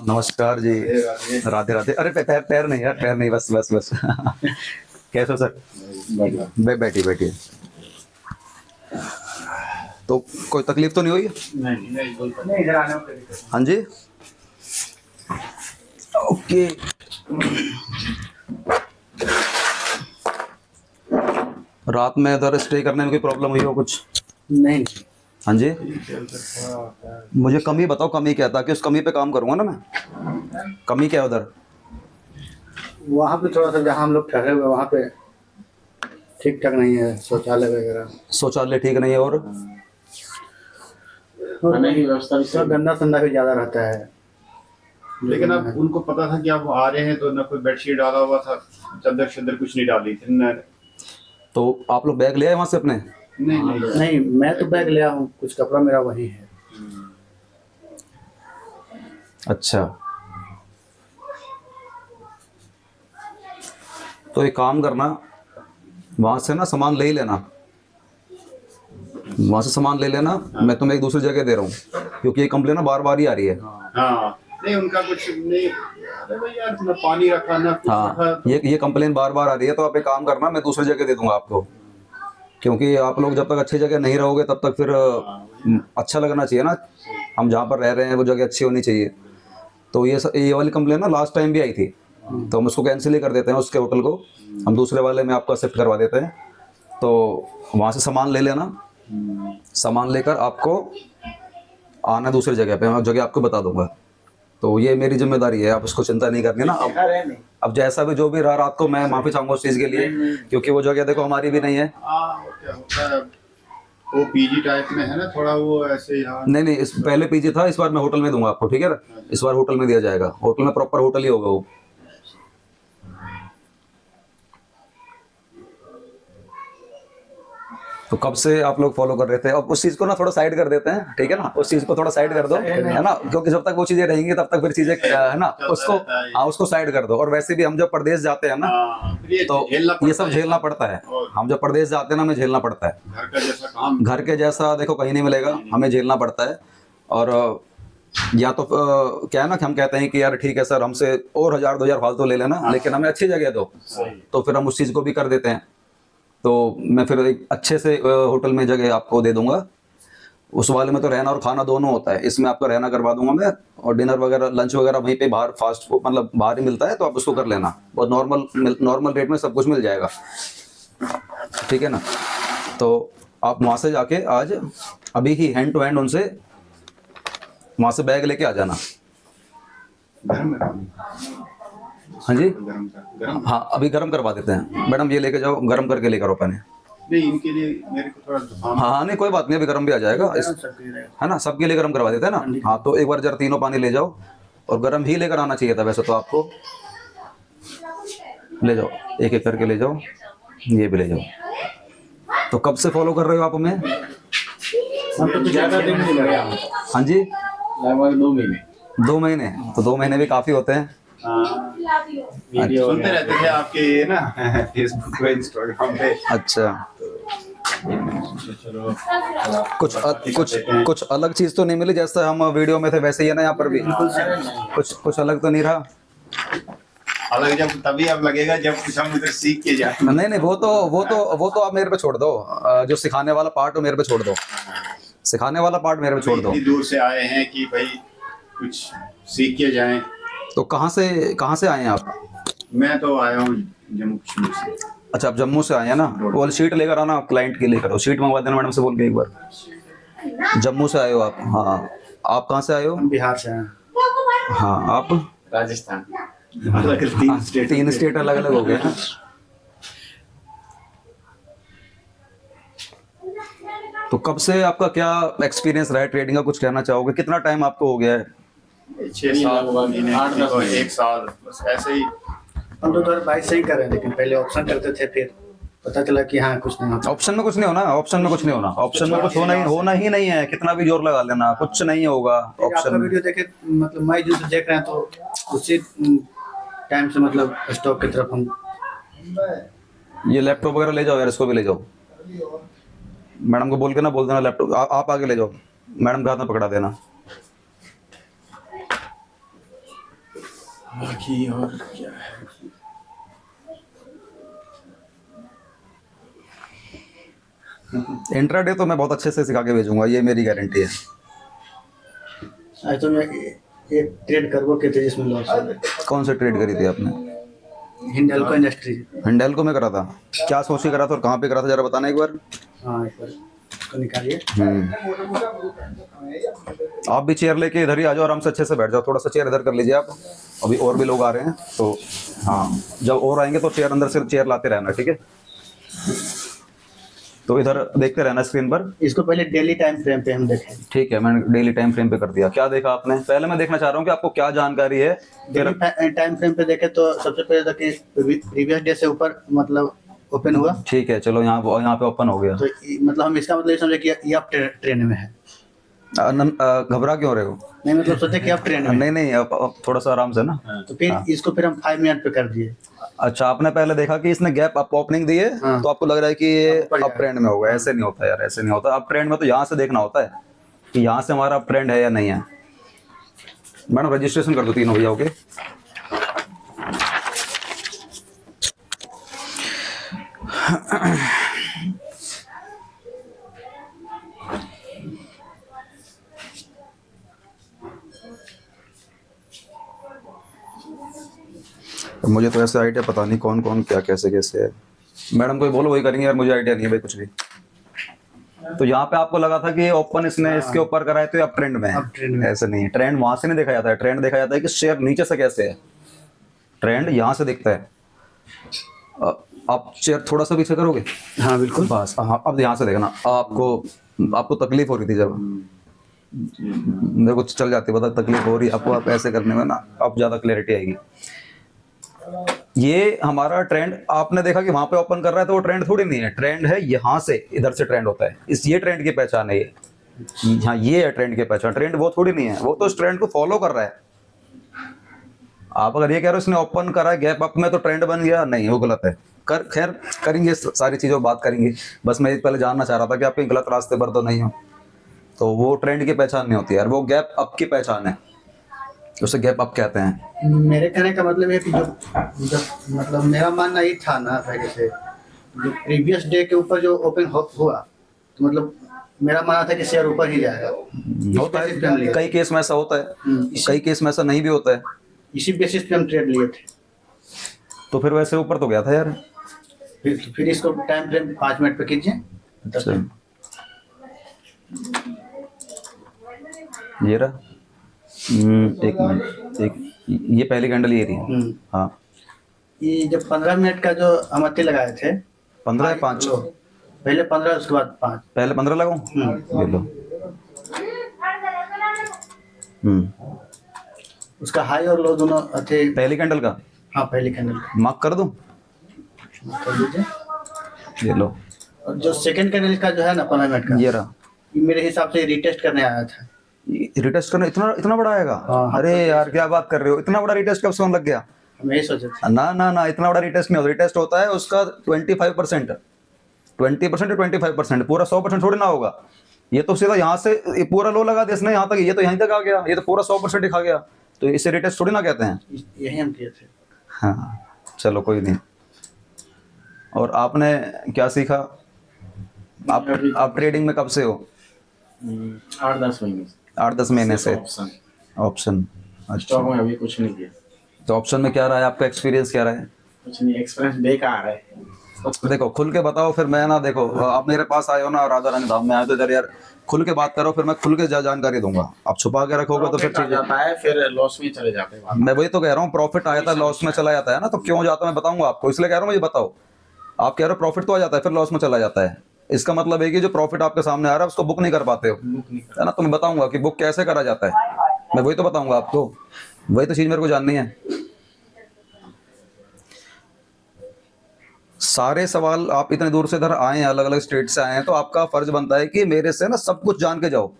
नमस्कार जी। राधे राधे। अरे पैर पैर नहीं यार, पैर नहीं, बस बस बस। कैसे हो सर? बैठिए बैठिए। तो कोई तकलीफ तो नहीं हुई? नहीं नहीं इधर आने में। हाँ जी, ओके। रात में इधर स्टे करने में कोई प्रॉब्लम हुई हो कुछ? नहीं हाँ जी, मुझे कमी बताओ, कमी क्या है, ताकि उस कमी पे काम करूंगा ना मैं। कमी क्या है उधर? वहाँ पे थोड़ा सा जहाँ हम लोग ठहरे हुए वहाँ पे ठीक ठाक नहीं है, शौचालय वगैरह। शौचालय ठीक नहीं है, और खाने की व्यवस्था भी गंदा संदा भी ज़्यादा रहता है। लेकिन अब उनको पता था कि आप आ रहे हैं, तो ना कोई बेडशीट डाला हुआ था, चादर शदर कुछ नहीं डाली थी ना। तो आप लोग बैग ले आए वहाँ से अपने? नहीं नहीं, मैं तो बैग लिया हूँ, कुछ कपड़ा मेरा वही है। अच्छा, तो एक काम करना, वहाँ से ना सामान ले ही लेना, वहाँ से सामान ले लेना। मैं तुम्हें एक दूसरी जगह दे रहा हूँ, क्योंकि ये कंप्लेन ना बार बार ही आ रही है। हाँ, नहीं उनका कुछ नहीं। अरे भाई यार, ना पानी रखा ना कुछ हाँ, रखा। ये कंप्लेन बार बार आ रही है, तो आप एक काम करना, मैं दूसरी जगह दे दूंगा आपको, क्योंकि आप लोग जब तक अच्छी जगह नहीं रहोगे तब तक फिर अच्छा लगना चाहिए ना। हम जहाँ पर रह रहे हैं वो जगह अच्छी होनी चाहिए। तो ये वाली कंप्लेन ना लास्ट टाइम भी आई थी, तो हम उसको कैंसिल ही कर देते हैं, उसके होटल को हम दूसरे वाले में आपका शिफ्ट करवा देते हैं। तो वहाँ से सामान ले लेना, सामान लेकर आपको आना दूसरी जगह पे, मैं जगह आपको बता दूंगा। तो ये मेरी जिम्मेदारी है, आप उसको चिंता नहीं करनी ना। अब जैसा भी जो भी रहा, रात को मैं माफ़ी चाहूँगा उस चीज़ के लिए, क्योंकि वो जगह देखो हमारी भी नहीं है। वो क्या होता है, वो पीजी टाइप में है ना थोड़ा, वो ऐसे यहाँ। नहीं, इस पहले पीजी था, इस बार मैं होटल में दूंगा आपको, ठीक है ना? इस बार होटल में दिया जाएगा, होटल में प्रॉपर होटल ही होगा वो। तो कब से आप लोग फॉलो कर रहे थे? अब उस चीज़ को ना थोड़ा साइड कर देते हैं, ठीक है ना? उस चीज़ को थोड़ा साइड कर दो, है ना, क्योंकि जब तक वो चीज़ें रहेंगी तब तक फिर चीज़ें, है ना, उसको, हाँ, उसको साइड कर दो। और वैसे भी हम जब प्रदेश जाते हैं ना, तो ये सब झेलना पड़ता है। हम जब प्रदेश जाते हैं ना, हमें झेलना पड़ता है। घर का जैसा काम, घर के जैसा देखो कहीं नहीं मिलेगा, हमें झेलना पड़ता है। और या तो क्या है ना कि हम कहते हैं कि यार ठीक है सर, हमसे और 1000-2000 फालतू ले लेना, लेकिन हमें अच्छी जगह दो, तो फिर हम उस चीज़ को भी कर देते हैं। तो मैं फिर एक अच्छे से होटल में जगह आपको दे दूंगा। उस वाले में तो रहना और खाना दोनों होता है, इसमें आपका रहना करवा दूंगा मैं, और डिनर वगैरह लंच वगैरह वहीं पे बाहर फास्ट फूड मतलब बाहर ही मिलता है, तो आप उसको कर लेना, बहुत नॉर्मल रेट में सब कुछ मिल जाएगा, ठीक है ना? तो आप वहाँ से जाके आज अभी ही हैंड टू हैंड उनसे वहाँ से बैग लेके आ जाना। गर्म है पानी। हाँ जी, गर्म। हाँ अभी गर्म करवा देते हैं। मैडम ये लेके जाओ, गर्म करके लेकर आओ पहले। नहीं, इनके लिए मेरे को थोड़ा जुकाम। हाँ नहीं कोई बात नहीं, अभी गर्म भी आ जाएगा, है ना, सबके लिए गर्म करवा देते हैं ना। हाँ, तो एक बार जरा तीनों पानी ले जाओ, और गर्म ही लेकर आना चाहिए था वैसे तो आपको। ले जाओ, एक एक करके ले जाओ, ये भी ले जाओ। तो कब से फॉलो कर रहे हो आप हमें? ज़्यादा दिन नहीं लगा। हाँ जी, लगभग 2 महीने। 2 महीने? तो 2 महीने भी काफ़ी होते हैं। सुनते रहते थे आपके ये ना फेसबुक पे, इंस्टाग्राम पे। अच्छा, चलो कुछ अलग चीज़ तो नहीं मिली? जैसा हम वीडियो में थे वैसे ही है ना यहाँ पर भी? कुछ अलग तो नहीं रहा? अलग जब तभी अब लगेगा जब कुछ हम उधर सीख के जाए। नहीं, वो तो आप मेरे पे छोड़ दो, जो सिखाने वाला पार्ट हो मेरे पे छोड़ दो, सिखाने वाला पार्ट मेरे पे छोड़ दो। इतनी दूर से आए हैं कि भाई कुछ सीख के जाएं। तो कहाँ से आए हैं आप? मैं तो आया हूँ जम्मू कश्मीर से। अच्छा, आप जम्मू से आए हैं ना? वो शीट लेकर आना, क्लाइंट के लेकर आओ, शीट मंगवा देना मैडम से बोल के एक बार। जम्मू से आए हो आप? हाँ, आप कहाँ से आए हो? हम बिहार से हैं। हाँ, आप? राजस्थान। अलग 3 स्टेट। 3 स्टेट अलग अलग हो गए हैं। तो कब से आपका क्या एक्सपीरियंस रहा है ट्रेडिंग का, कुछ कहना चाहोगे? कितना टाइम आपको हो गया है? 6-7 महीने, 8-10 और 1 साल, बस ऐसे ही। हम तो 2022 से ही कर रहे हैं, लेकिन पहले ऑप्शन करते थे, फिर पता चला कि हाँ कुछ नहीं होता। ऑप्शन में कुछ नहीं होना, ऑप्शन में कुछ नहीं होना, ऑप्शन में कुछ होना ही नहीं है। कितना भी जोर लगा लेना, कुछ नहीं होगा आपका ऑप्शन में। वीडियो देखे, मतलब मई जून से देख रहे हैं, तो उसी टाइम से मतलब स्टॉक की तरफ हम। ये लैपटॉप वगैरह ले जाओ यार, इसको भी ले जाओ, मैडम को बोल देना लैपटॉप आप आगे ले जाओ, मैडम के हाथ में पकड़ा देना। बाकी और क्या है? इंट्राडे तो मैं बहुत अच्छे से सिखा के भेजूंगा, ये मेरी गारंटी है। आज तो मैं एक ट्रेड करबो के थे जिसमें लॉस है। कौन से ट्रेड करी थी आपने? हिंडाल्को इंडस्ट्री। हिंडाल्को में करा था? क्या सोच के करा था और कहाँ पे करा था, जरा बताना एक बार। हाँ एक बार इसको निकालिए। आप भी चेयर लेके इधर ही आ जाओ, आराम से अच्छे से बैठ जाओ। थोड़ा सा चेयर इधर कर लीजिए आप, अभी और भी लोग आ रहे हैं तो। हाँ, जब और आएंगे तो चेयर अंदर से चेयर लाते रहना, ठीक है? तो इधर देखते रहना स्क्रीन पर। इसको पहले डेली टाइम फ्रेम पे हम देखें। ठीक है, मैंने डेली टाइम फ्रेम पे कर दिया। क्या देखा आपने? पहले मैं देखना चाह रहा हूँ कि आपको क्या जानकारी है। फिर डेली टाइम फ्रेम पे देखे तो सबसे पहले तो कि प्रीवियस डे से ऊपर मतलब ओपन हुआ, ठीक है, चलो यहाँ पे ओपन हो गया। तो मतलब हम इसका मतलब ये समझे कि ये अब ट्रेंड में है। घबरा क्यों रहे हो? नहीं मतलब सोचे कि अब ट्रेंड में है। नहीं नहीं, अब थोड़ा सा आराम से ना। तो फिर इसको फिर हम 5 मिनट पे कर दिए। अच्छा, आपने पहले देखा कि इसने गैप अप ओपनिंग दी है, हाँ। तो आपको लग रहा है कि ये ऊपर अप ट्रेंड में होगा। ऐसे नहीं होता यार, ऐसे नहीं होता। अप ट्रेंड में तो यहाँ से देखना होता है कि यहाँ से हमारा अप ट्रेंड है या नहीं है। मैडम रजिस्ट्रेशन कर दो तीनों भैया के। मुझे तो ऐसे आइडिया पता नहीं कौन कौन क्या कैसे कैसे है। मैडम कोई बोलो, वही करेंगे यार, मुझे आइडिया नहीं है भाई कुछ भी। तो यहाँ पे आपको लगा था कि ये ओपन इसने इसके ऊपर कराए तो अप ट्रेंड में है। अब ट्रेंड में। ऐसे नहीं है, ट्रेंड वहां से नहीं देखा जाता है। ट्रेंड देखा जाता है कि शेयर नीचे से कैसे है। ट्रेंड यहाँ से दिखता है। आप शेयर थोड़ा सा पीछे करोगे? हाँ बिल्कुल। बस हाँ, अब यहाँ से देखना। आपको तकलीफ हो रही थी जब मेरे को चल जाती पता तकलीफ हो रही है आपको, आप ऐसे करने में ना अब ज़्यादा क्लैरिटी आएगी। ये हमारा ट्रेंड आपने देखा कि वहां पे ओपन कर रहा है, तो वो ट्रेंड थोड़ी नहीं है। ट्रेंड है यहाँ से इधर से ट्रेंड होता है। ये ट्रेंड की पहचान है। ये हाँ, ये है ट्रेंड की पहचान। ट्रेंड वो थोड़ी नहीं है, वो तो इस ट्रेंड को फॉलो कर रहा है। आप अगर ये कह रहे हो इसने ओपन करा है गैप अप में तो ट्रेंड बन गया, नहीं, वो गलत है। खैर करेंगे, सारी चीज़ों बात करेंगे। बस मैं पहले जानना चाह रहा था कि आप कहीं गलत रास्ते पर तो नहीं हो। तो वो ट्रेंड की पहचान नहीं होती यार, वो गैप अप की पहचान है। उसे गैप अप कहते हैं। मेरे कहने का मतलब है कि जो मतलब मेरा मानना ये था ना पहले से, जो प्रीवियस डे के ऊपर जो ओपन हुआ तो मतलब मेरा मानना था कि शेयर ऊपर ही जाएगा। होता है, कई केस में ऐसा होता है, कई केस में ऐसा नहीं भी होता है। इसी बेसिस पे हम ट्रेड लिए थे। तो फिर वैसे ऊपर तो गया था यार। फिर इसको टाइम फ्रेम 5 मिनट पे कीजिए। ये रहा। एक मिनट, एक ये पहली कैंडल ये रही। हाँ, ये जब 15 मिनट का जो अमत्ती लगाए थे 15 5, पहले 15 उसके बाद 5। पहले 15 लगाऊं? ये लो। उसका हाई और लो दोनों थे। पहली कैंडल का? हाँ पहली कैंडल का मार्क कर दूं? कर दीजिए। ये लो। और जो सेकंड कैंडल का जो है ना 15 मिनट का, ये रहा। ये मेरे हिसाब से रिटेस्ट करने आया था। रिटेस्ट करना इतना बड़ा आएगा? हाँ। अरे यार क्या बात कर रहे हो, इतना बड़ा रिटेस्ट कब से होने लग गया? हम यही सोचे थे। ना ना ना, इतना बड़ा रिटेस्ट नहीं होता। रिटेस्ट होता है उसका 25%, 20% या 25%, पूरा 100% थोड़ी ना होगा। ये तो सीधा यहाँ से ये पूरा लो लगा दिया इसने यहाँ तक, ये तो यहीं तक आ गया, ये तो पूरा 100% ही खा गया। तो इसे रिटेस्ट थोड़ी ना कहते हैं। यही हम किए थे। हाँ चलो कोई नहीं। और आपने क्या सीखा? आप ट्रेडिंग में कब से हो? 8-10 महीने से। 8-10 महीने से। ऑप्शन ऑप्शन, स्टॉक में अभी कुछ नहीं किया। तो ऑप्शन में क्या रहा है आपका एक्सपीरियंस, क्या रहा है? कुछ नहीं, एक्सपीरियंस बेकार है। देखो खुल के बताओ, फिर मैं ना, देखो आप मेरे पास आए हो ना, राधा रानी धाम में आए तो इधर यार खुल के बात करो, फिर मैं खुल के जानकारी दूंगा। आप छुपा के रखोगे तो फिर प्रॉफिट आ जाता है, फिर लॉस में चले जाते हैं। मैं वही तो कह रहा हूँ, प्रॉफिट आ जाता है लॉस में चला जाता है ना, तो क्यों जाता है मैं बताऊंगा आपको, इसलिए कह रहा हूँ मुझे बताओ। आप कह रहे हो प्रॉफिट तो आ जाता है फिर लॉस में चला जाता है, इसका मतलब है कि जो प्रॉफिट आपके सामने आ रहा है उसको बुक नहीं कर पाते हो, है ना? तो मैं बताऊंगा कि बुक कैसे करा जाता है, मैं वही तो बताऊंगा आपको। वही तो चीज मेरे को जाननी है। सारे सवाल, आप इतने दूर से इधर आए हैं, अलग अलग स्टेट से आए हैं, तो आपका फर्ज बनता है कि मेरे से ना सब कुछ जान के जाओ।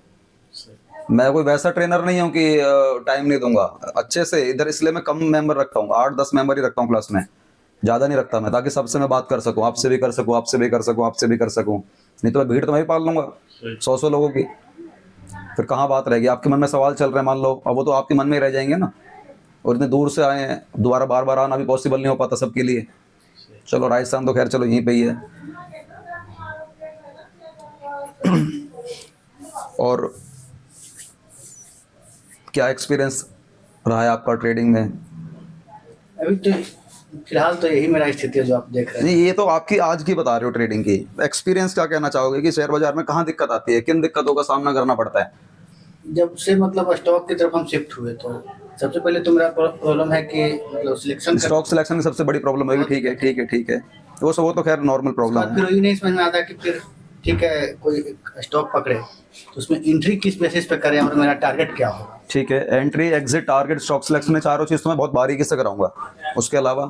मैं कोई वैसा ट्रेनर नहीं हूँ कि टाइम नहीं दूंगा अच्छे से इधर, इसलिए मैं कम मेंबर रखता हूँ, 8-10 मेंबर ही रखता हूँ क्लास में, ज़्यादा नहीं रखता मैं, ताकि सबसे मैं बात कर सकूँ, आपसे भी कर सकूँ, आपसे भी कर सकूँ, आपसे भी कर सकूँ। नहीं तो मैं भीड़ तो मैं ही पाल लूँगा 100 लोगों की, फिर कहाँ बात रहेगी? आपके मन में सवाल चल रहे हैं मान लो, अब वो तो आपके मन में ही रह जाएंगे ना। और इतने दूर से आए हैं, दोबारा बार बार आना भी पॉसिबल नहीं हो पाता सबके लिए। चलो राजस्थान तो खैर चलो यहीं पे ही है। और क्या एक्सपीरियंस रहा है आपका ट्रेडिंग में? अभी तो फिलहाल तो यही मेरा स्थिति है जो आप देख रहे हैं। नहीं, ये तो आपकी आज की बता रहे हो ट्रेडिंग की। एक्सपीरियंस क्या कहना चाहोगे कि शेयर बाजार में कहाँ दिक्कत आती है, किन दिक्कतों का सामना करना पड़ता है? जब से मतलब स्टॉक की तरफ हम शिफ्ट हुए तो सबसे पहले तो मेरा प्रॉब्लम है कि मतलब सिलेक्शन स्टॉक सिलेक्शन की सबसे बड़ी प्रॉब्लम है। ठीक है ठीक है ठीक है, वो तो खैर नॉर्मल प्रॉब्लम है। फिर वही नहीं समझ में आता कि फिर ठीक है कोई स्टॉक पकड़े तो उसमें एंट्री किस बेसिस पे करें और मेरा टारगेट क्या होगा। ठीक है, entry, exit, target, stock selection में चारों चीज तो मैं बहुत बारीकी से कराऊंगा। उसके अलावा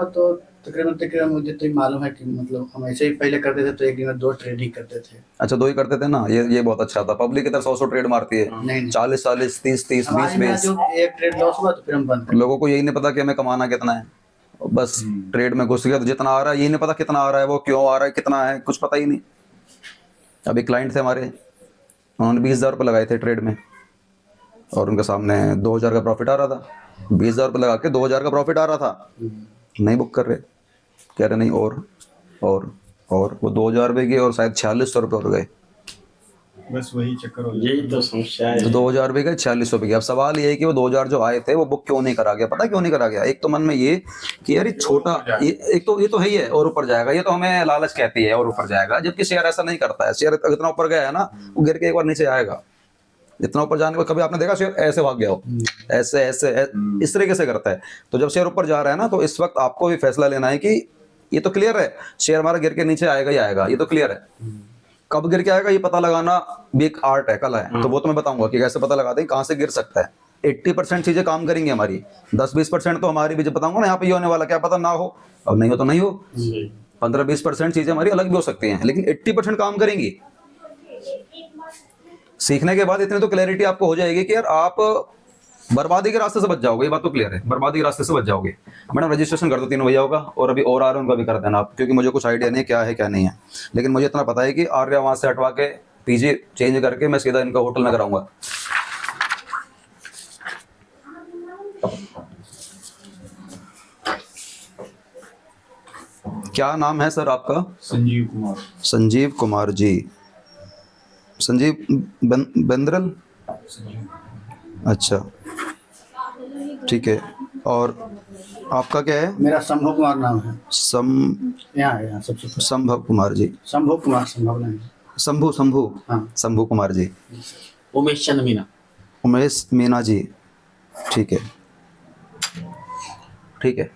तो तकरीबन मुझे तो मालूम है कि मतलब हम ऐसे ही पहले करते थे तो एक दिन में 2 ट्रेड ही करते थे। अच्छा, 2 ही करते थे ना, ये बहुत अच्छा था। पब्लिक की तरफ 100 ट्रेड मारती है, नहीं 40 40 30 30 हमारे 20 में 20। जो एक ट्रेड लॉस हुआ तो फिर हम बंद कर लोगों को यही नहीं पता कि हमें कमाना कितना है, बस ट्रेड में घुस गया तो जितना आ रहा है यही नहीं पता कितना आ रहा है, वो क्यों आ रहा है, कितना है, कुछ पता ही नहीं। अभी क्लाइंट थे हमारे, उन्होंने 20,000 रुपये लगाए थे ट्रेड में और उनके सामने 2,000 का प्रॉफिट आ रहा था। 20,000 रुपये लगा के 2,000 का प्रॉफिट आ रहा था, नहीं बुक कर रहे, कह रहे नहीं और वो 2,000 रुपये की और शायद 4600 रुपये हो गए। बस वही चक्कर हो यही तो समस्या है। तो 2,000 रुपये गए, 4600 रुपये। अब सवाल ये है कि वो 2,000 जो आए थे वो बुक क्यों नहीं करा गया? पता क्यों नहीं करा गया? एक तो मन में ये कि यार ये छोटा, एक तो ये तो है ही है और ऊपर जाएगा, ये तो हमें लालच कहती है और ऊपर जाएगा, जबकि शेयर ऐसा नहीं करता है। शेयर इतना ऊपर गया है ना, वो गिर के एक बार नीचे आएगा। इतना ऊपर जाने पर कभी आपने देखा शेयर ऐसे भाग गया हो? ऐसे इस तरीके से करता है। तो जब शेयर ऊपर जा रहा है ना, तो इस वक्त आपको भी फैसला लेना है कि ये तो क्लियर है शेयर हमारा गिर के नीचे आएगा ही आएगा, ये तो क्लियर है। कब गिर के आएगा ये पता लगाना भी एक आर्ट है, कला है। तो वो तो मैं बताऊंगा कि कैसे पता लगाते हैं कहाँ से गिर सकता है। 80% चीजें काम करेंगी हमारी, 10-20% तो हमारी भी जो बताऊंगा ना यहाँ पे ये होने वाला, क्या पता ना हो, अब नहीं हो तो नहीं हो। 15-20% चीजें हमारी अलग भी हो सकती हैं, लेकिन 80% काम करेंगी। सीखने के बाद इतनी तो क्लैरिटी आपको हो जाएगी कि यार आप बर्बादी के रास्ते से बच जाओगे, ये बात तो क्लियर है, बर्बादी के रास्ते से बच जाओगे। मैडम रजिस्ट्रेशन कर दो तीनों भैया का, और अभी और आ रहे हैं उनका भी कर देना आप, क्योंकि मुझे कुछ आइडिया नहीं क्या है क्या नहीं है, लेकिन मुझे इतना पता है कि आर्या वहां से हटवा के पीजी चेंज करके मैं सीधा इनका होटल में कराऊंगा। क्या नाम है सर आपका? संजीव कुमार। संजीव कुमार जी, संजीव बेंद्रल, अच्छा ठीक है। और आपका क्या है? मेरा संभव कुमार नाम है। यहाँ सबसे संभव कुमार जी, संभव कुमार, संभव नहीं, शंभू हाँ। शंभू कुमार जी। उमेश चंद मीना। उमेश मीना जी, ठीक है ठीक है।